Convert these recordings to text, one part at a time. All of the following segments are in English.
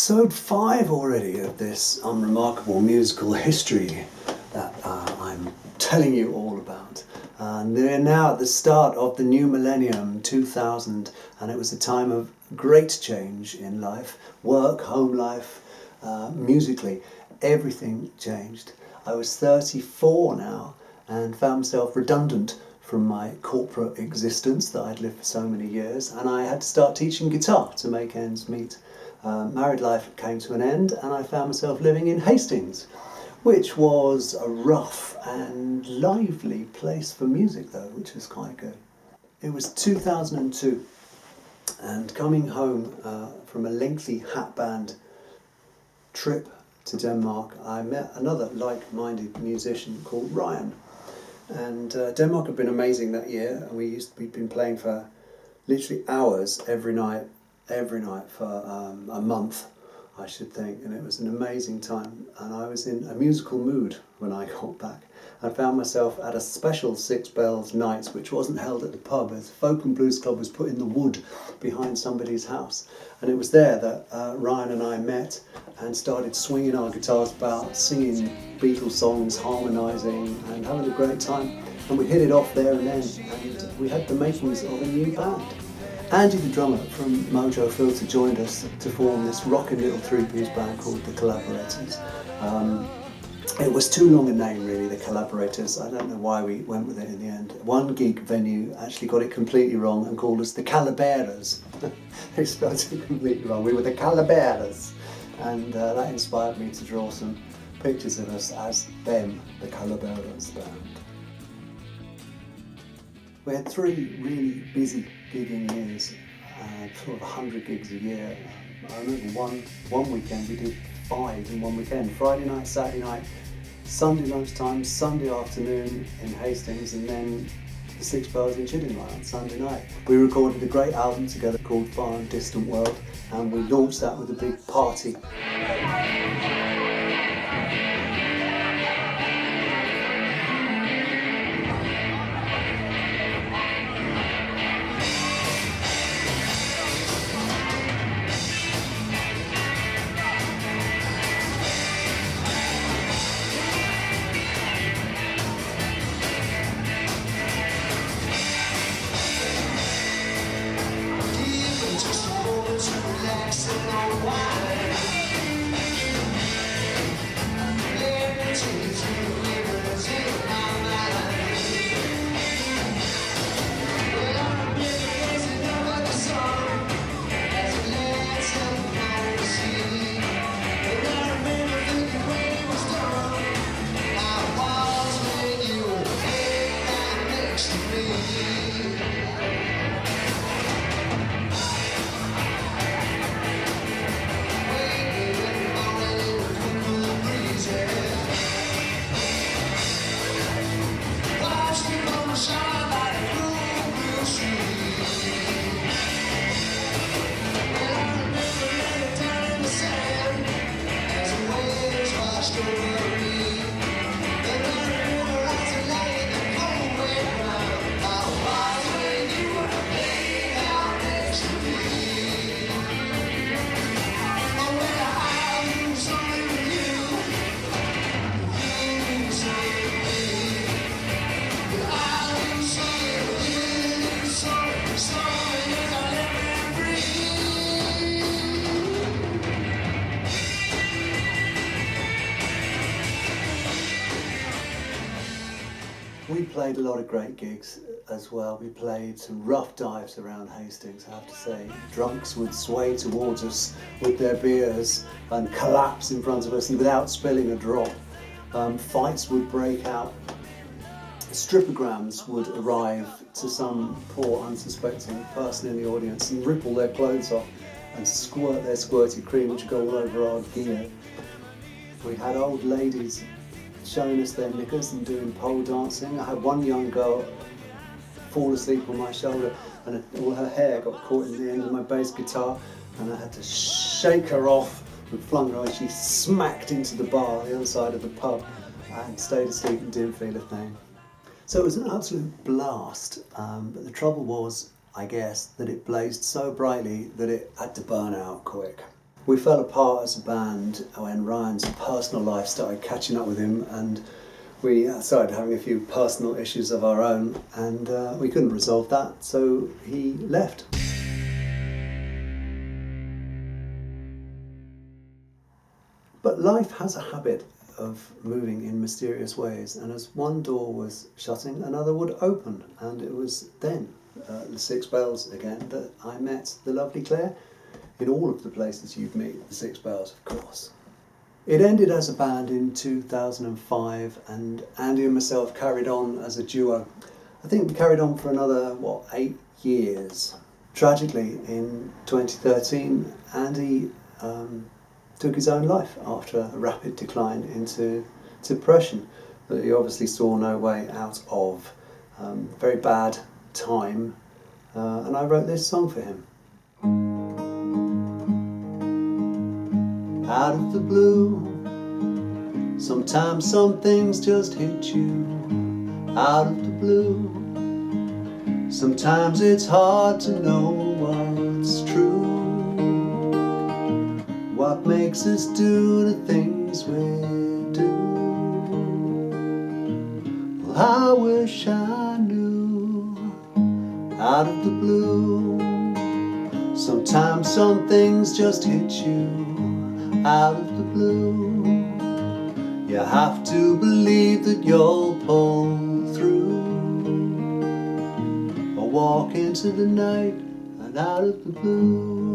episode 5 already of this unremarkable musical history that I'm telling you all about. And we're now at the start of the new millennium, 2000, and it was a time of great change in life, work, home life, musically. Everything changed. I was 34 now and found myself redundant from my corporate existence that I'd lived for so many years, and I had to start teaching guitar to make ends meet. Married life came to an end and I found myself living in Hastings, which was a rough and lively place for music though, which was quite good. It was 2002, and coming home from a lengthy hat band trip to Denmark, I met another like-minded musician called Ryan. And Denmark had been amazing that year, and we'd been playing for literally hours every night for a month, I should think, and it was an amazing time. And I was in a musical mood when I got back. I found myself at a special Six Bells night, which wasn't held at the pub, as Folk and Blues Club was put in the wood behind somebody's house. And it was there that Ryan and I met and started swinging our guitars about, singing Beatles songs, harmonising and having a great time. And we hit it off there and then, and we had the makings of a new band. Andy, the drummer from Mojo Filter, joined us to form this rocking little three-piece band called the Collaborators. It was too long a name really, the Collaborators. I don't know why we went with it in the end. One gig venue actually got it completely wrong and called us the Collaborators. They spelled it completely wrong. We were the Collaborators. And that inspired me to draw some pictures of us as them, the Collaborators band. We had 3 really busy gigging years, sort of 100 gigs a year. I remember one weekend we did 5 in one weekend. Friday night, Saturday night, Sunday lunchtime, Sunday afternoon in Hastings, and then the Six Bells in Chiddingly on Sunday night. We recorded a great album together called Far and Distant World, and we launched that with a big party. We played a lot of great gigs as well. We played some rough dives around Hastings, I have to say. Drunks would sway towards us with their beers and collapse in front of us without spilling a drop. Fights would break out. Stripograms would arrive to some poor unsuspecting person in the audience and ripple their clothes off and squirt their squirty cream, which would go all over our gear. We had old ladies showing us their knickers and doing pole dancing. I had one young girl fall asleep on my shoulder and all her hair got caught in the end of my bass guitar, and I had to shake her off and flung her away. She smacked into the bar on the other side of the pub and stayed asleep and didn't feel a thing. So it was an absolute blast, but the trouble was, I guess, that it blazed so brightly that it had to burn out quick. We fell apart as a band when Ryan's personal life started catching up with him, and we started having a few personal issues of our own, and we couldn't resolve that, so he left. But life has a habit of moving in mysterious ways, and as one door was shutting, another would open, and it was then, the Six Bells again, that I met the lovely Claire, in all of the places you'd meet the Six Bells, of course. It ended as a band in 2005, and Andy and myself carried on as a duo. I think we carried on for another, 8 years. Tragically, in 2013, Andy took his own life after a rapid decline into depression that he obviously saw no way out of. Very bad time, and I wrote this song for him. Out of the blue, sometimes some things just hit you. Out of the blue, sometimes it's hard to know what's true. What makes us do the things we do? Well, I wish I knew. Out of the blue, sometimes some things just hit you. Out of the blue, you have to believe that you'll pull through, or walk into the night and out of the blue.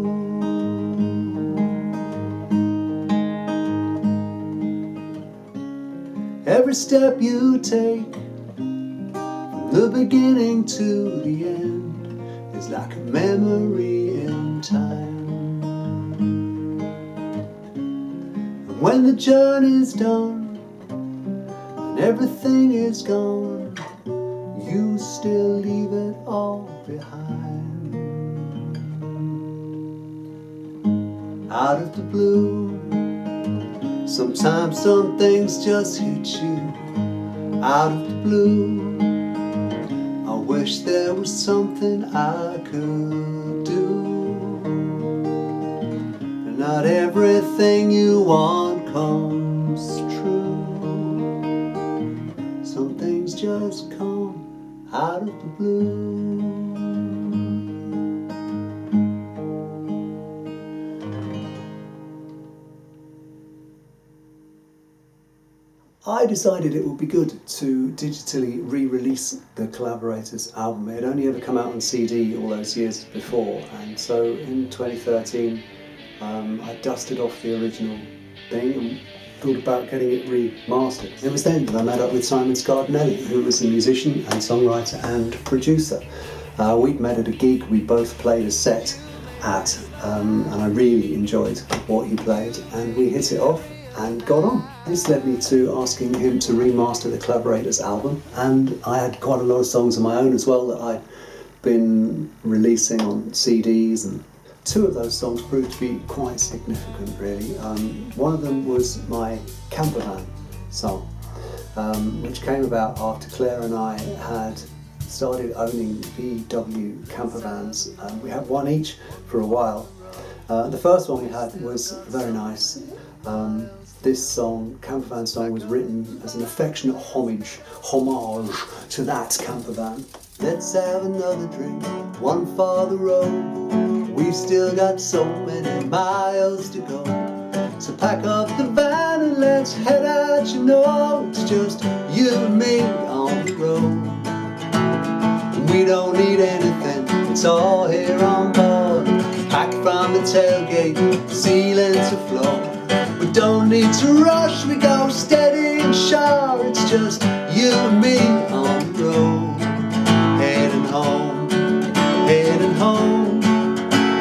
Every step you take, from the beginning to the end, is like a memory in time. And when the journey's done and everything is gone, you still leave it all behind. Out of the blue, sometimes some things just hit you. Out of the blue, I wish there was something I could do. And not everything you want comes true. Some things just come out of the blue. I decided it would be good to digitally re-release the Collaborators album. It had only ever come out on CD all those years before, and so in 2013 I dusted off the original thing and thought about getting it remastered. It was then that I met up with Simon Scardanelli, who was a musician and songwriter and producer. We'd met at a gig we both played a set at, and I really enjoyed what he played, and we hit it off and got on. This led me to asking him to remaster the Collaborators album, and I had quite a lot of songs of my own as well that I'd been releasing on CDs, and two of those songs proved to be quite significant really. One of them was my campervan song, which came about after Claire and I had started owning VW campervans. We had one each for a while. The first one we had was very nice. This song, campervan song, was written as an affectionate homage to that campervan. Let's have another drink, one for the road. We've still got so many miles to go. So pack up the van and let's head out, you know. It's just you and me on the road. And we don't need anything, it's all here on board. Packed from the tailgate, ceiling to floor. We don't need to rush, we go steady and sure. It's just you and me on the road. Heading home, heading home.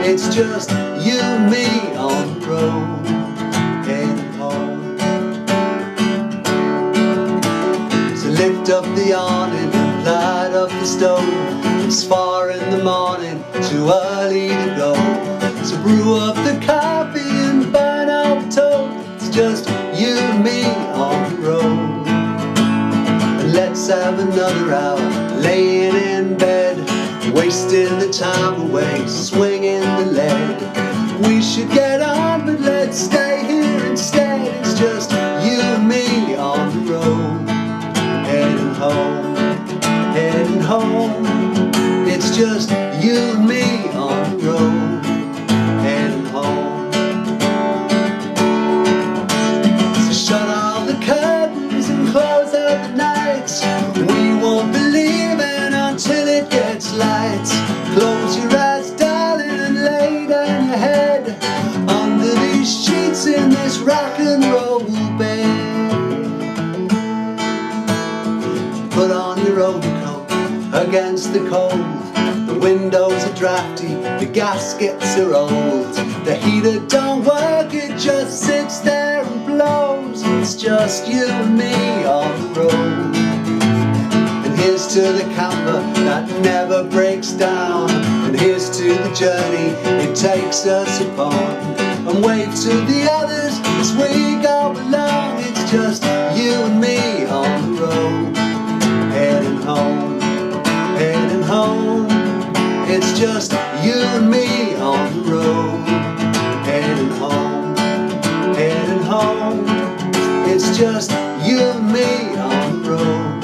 It's just you and me on the road. Heading home. So lift up the awning and light up the stove. It's 4 in the morning, too early to go. So brew up the coffee and burn out the toast. It's just you and me on the road. And let's have another hour laying in bed, wasting the time away, swinging the lead. We should get on, but let's stay here instead. It's just you and me on the road, heading home, heading home. It's just you and me on the road, heading home. So shut all the curtains and close out the nights. We won't believe it until it gets light. Close your eyes, darling, and lay down your head under these sheets in this rock and roll bed. Put on your overcoat against the cold. The windows are drafty, the gaskets are old. The heater don't work, it just sits there and blows. It's just you and me on the road. And here's to the camper that never breaks down. And here's to the journey it takes us upon. And wave to the others as we go along. It's just you and me on the road, heading home, heading home. It's just you and me on the road, heading home, heading home. It's just you and me on the road,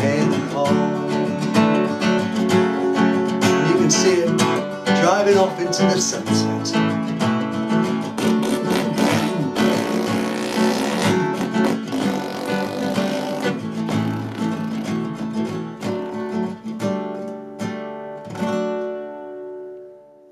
heading home. You can see it driving off into the sunset.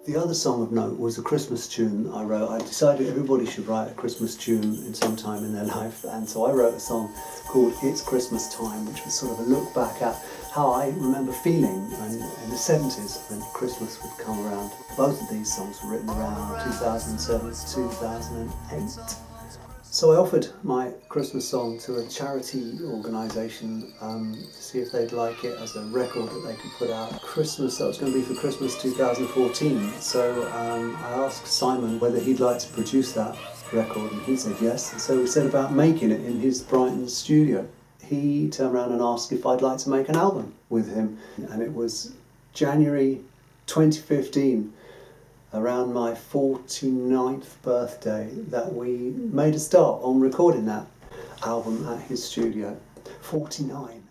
The other song of note was a Christmas tune I wrote. I decided everybody should write a Christmas tune in some time in their life, and so I wrote a song called It's Christmas Time, which was sort of a look back at how I remember feeling in the 70s when Christmas would come around. Both of these songs were written around 2007 to 2008. So I offered my Christmas song to a charity organisation to see if they'd like it as a record that they could put out. Christmas, that was going to be for Christmas 2014. So I asked Simon whether he'd like to produce that record, and he said yes. And so we set about making it in his Brighton studio. He turned around and asked if I'd like to make an album with him. And it was January 2015. Around my 49th birthday, that we made a start on recording that album at his studio. 49.